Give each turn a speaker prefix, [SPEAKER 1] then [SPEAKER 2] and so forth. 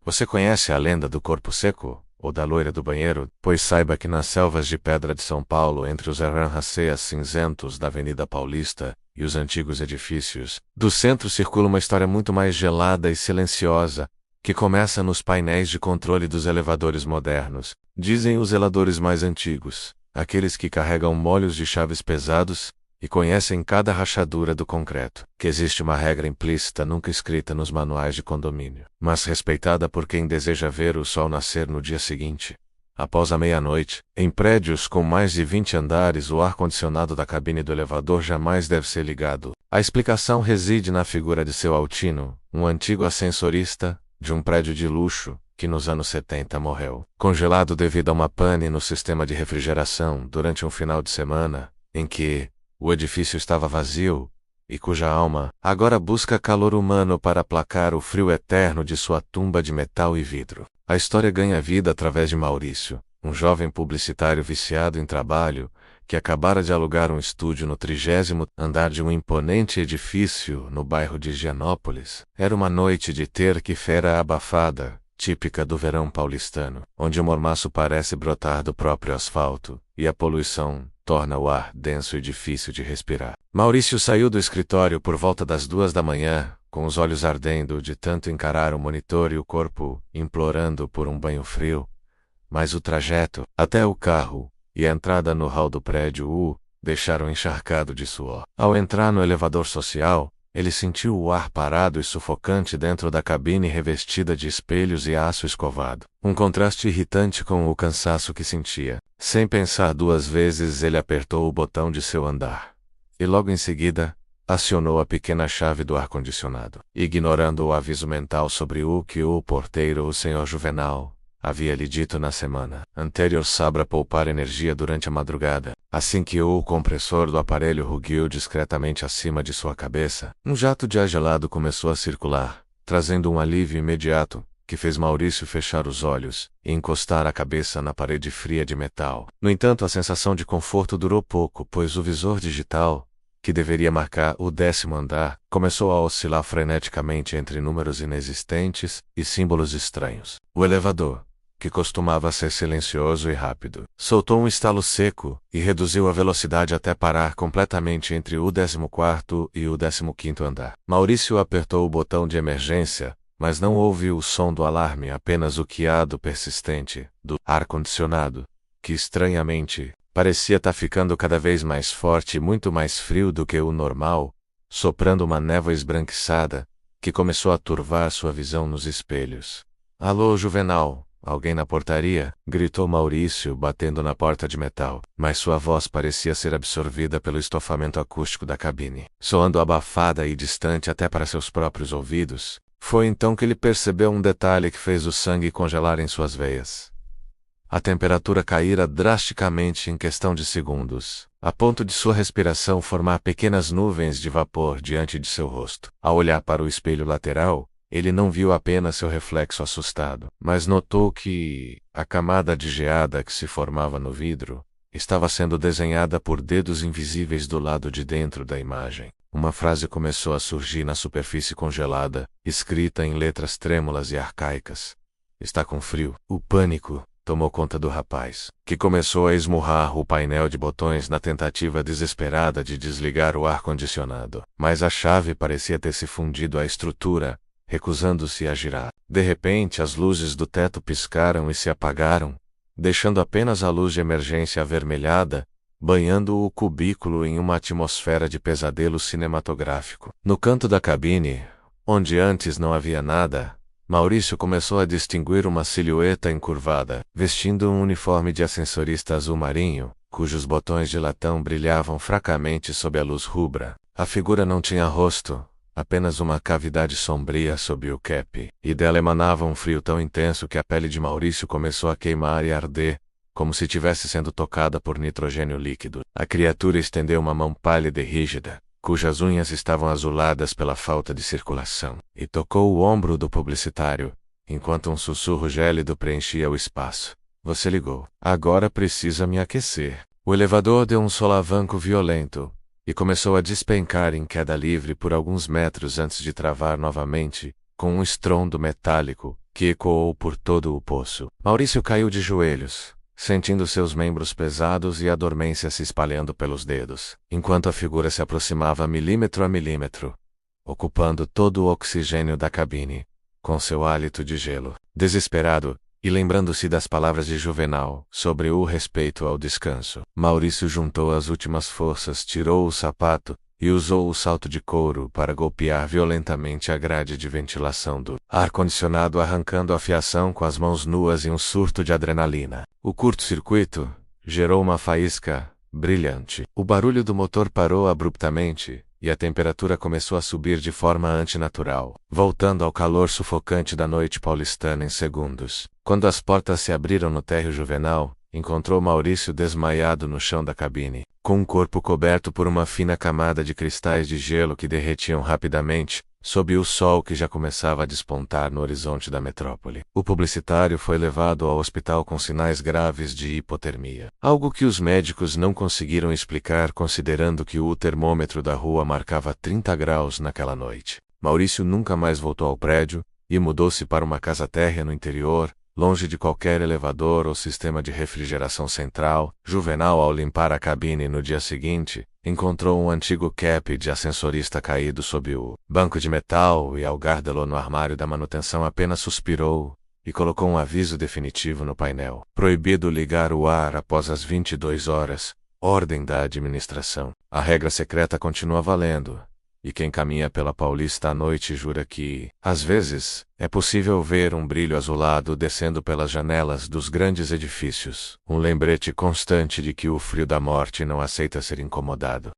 [SPEAKER 1] Você conhece a lenda do corpo seco? Ou da loira do banheiro? Pois saiba que nas selvas de pedra de São Paulo, entre os arranha-céus cinzentos da Avenida Paulista e os antigos edifícios do centro, circula uma história muito mais gelada e silenciosa, que começa nos painéis de controle dos elevadores modernos. Dizem os zeladores mais antigos, aqueles que carregam molhos de chaves pesados e conhecem cada rachadura do concreto, que existe uma regra implícita nunca escrita nos manuais de condomínio, mas respeitada por quem deseja ver o sol nascer no dia seguinte. Após a meia-noite, em prédios com mais de 20 andares, o ar-condicionado da cabine do elevador jamais deve ser ligado. A explicação reside na figura de seu Altino, um antigo ascensorista de um prédio de luxo, que nos anos 70 morreu, congelado devido a uma pane no sistema de refrigeração durante um final de semana, em que o edifício estava vazio, e cuja alma agora busca calor humano para aplacar o frio eterno de sua tumba de metal e vidro. A história ganha vida através de Maurício, um jovem publicitário viciado em trabalho, que acabara de alugar um estúdio no 30º andar de um imponente edifício no bairro de Higienópolis. Era uma noite de terça-feira abafada, típica do verão paulistano, onde o mormaço parece brotar do próprio asfalto, e a poluição torna o ar denso e difícil de respirar. Maurício saiu do escritório por volta das 2 da manhã, com os olhos ardendo de tanto encarar o monitor e o corpo implorando por um banho frio. Mas o trajeto até o carro e a entrada no hall do prédio o deixaram encharcado de suor. Ao entrar no elevador social, ele sentiu o ar parado e sufocante dentro da cabine revestida de espelhos e aço escovado. Um contraste irritante com o cansaço que sentia. Sem pensar duas vezes, ele apertou o botão de seu andar. E logo em seguida, acionou a pequena chave do ar-condicionado, ignorando o aviso mental sobre o que o porteiro, o Sr. Juvenal, havia lhe dito na semana anterior sobre poupar energia durante a madrugada. Assim que o compressor do aparelho rugiu discretamente acima de sua cabeça, um jato de ar gelado começou a circular, trazendo um alívio imediato, que fez Maurício fechar os olhos e encostar a cabeça na parede fria de metal. No entanto, a sensação de conforto durou pouco, pois o visor digital, que deveria marcar o 10º andar, começou a oscilar freneticamente entre números inexistentes e símbolos estranhos. O elevador, que costumava ser silencioso e rápido, soltou um estalo seco e reduziu a velocidade até parar completamente entre o 14º e o 15º andar. Maurício apertou o botão de emergência, mas não ouviu o som do alarme, apenas o chiado persistente do ar-condicionado, que estranhamente parecia estar ficando cada vez mais forte e muito mais frio do que o normal, soprando uma névoa esbranquiçada, que começou a turvar sua visão nos espelhos. Alô, Juvenal? Alguém na portaria? Gritou Maurício, batendo na porta de metal, mas sua voz parecia ser absorvida pelo estofamento acústico da cabine, soando abafada e distante até para seus próprios ouvidos. Foi então que ele percebeu um detalhe que fez o sangue congelar em suas veias. A temperatura caíra drasticamente em questão de segundos, a ponto de sua respiração formar pequenas nuvens de vapor diante de seu rosto. Ao olhar para o espelho lateral, ele não viu apenas seu reflexo assustado, mas notou que a camada de geada que se formava no vidro estava sendo desenhada por dedos invisíveis do lado de dentro da imagem. Uma frase começou a surgir na superfície congelada, escrita em letras trêmulas e arcaicas. Está com frio. O pânico tomou conta do rapaz, que começou a esmurrar o painel de botões na tentativa desesperada de desligar o ar-condicionado. Mas a chave parecia ter se fundido à estrutura, recusando-se a girar. De repente, as luzes do teto piscaram e se apagaram, deixando apenas a luz de emergência avermelhada, banhando o cubículo em uma atmosfera de pesadelo cinematográfico. No canto da cabine, onde antes não havia nada, Maurício começou a distinguir uma silhueta encurvada, vestindo um uniforme de ascensorista azul marinho, cujos botões de latão brilhavam fracamente sob a luz rubra. A figura não tinha rosto, apenas uma cavidade sombria sob o cap, e dela emanava um frio tão intenso que a pele de Maurício começou a queimar e arder, como se tivesse sendo tocada por nitrogênio líquido. A criatura estendeu uma mão pálida e rígida, cujas unhas estavam azuladas pela falta de circulação, e tocou o ombro do publicitário, enquanto um sussurro gélido preenchia o espaço. Você ligou. Agora precisa me aquecer. O elevador deu um solavanco violento, e começou a despencar em queda livre por alguns metros antes de travar novamente, com um estrondo metálico, que ecoou por todo o poço. Maurício caiu de joelhos, sentindo seus membros pesados e a dormência se espalhando pelos dedos, enquanto a figura se aproximava milímetro a milímetro, ocupando todo o oxigênio da cabine, com seu hálito de gelo. Desesperado, e lembrando-se das palavras de Juvenal sobre o respeito ao descanso, Maurício juntou as últimas forças, tirou o sapato e usou o salto de couro para golpear violentamente a grade de ventilação do ar-condicionado, arrancando a fiação com as mãos nuas em um surto de adrenalina. O curto-circuito gerou uma faísca brilhante. O barulho do motor parou abruptamente, e a temperatura começou a subir de forma antinatural, voltando ao calor sufocante da noite paulistana em segundos. Quando as portas se abriram no térreo Juvenal, encontrou Maurício desmaiado no chão da cabine, com o corpo coberto por uma fina camada de cristais de gelo que derretiam rapidamente, sob o sol que já começava a despontar no horizonte da metrópole. O publicitário foi levado ao hospital com sinais graves de hipotermia, algo que os médicos não conseguiram explicar considerando que o termômetro da rua marcava 30 graus naquela noite. Maurício nunca mais voltou ao prédio, e mudou-se para uma casa térrea no interior, longe de qualquer elevador ou sistema de refrigeração central. Juvenal, ao limpar a cabine no dia seguinte, encontrou um antigo cap de ascensorista caído sob o banco de metal e, ao guardá-lo no armário da manutenção, apenas suspirou e colocou um aviso definitivo no painel: proibido ligar o ar após as 22 horas, ordem da administração. A regra secreta continua valendo, e quem caminha pela Paulista à noite jura que, às vezes, é possível ver um brilho azulado descendo pelas janelas dos grandes edifícios, um lembrete constante de que o frio da morte não aceita ser incomodado.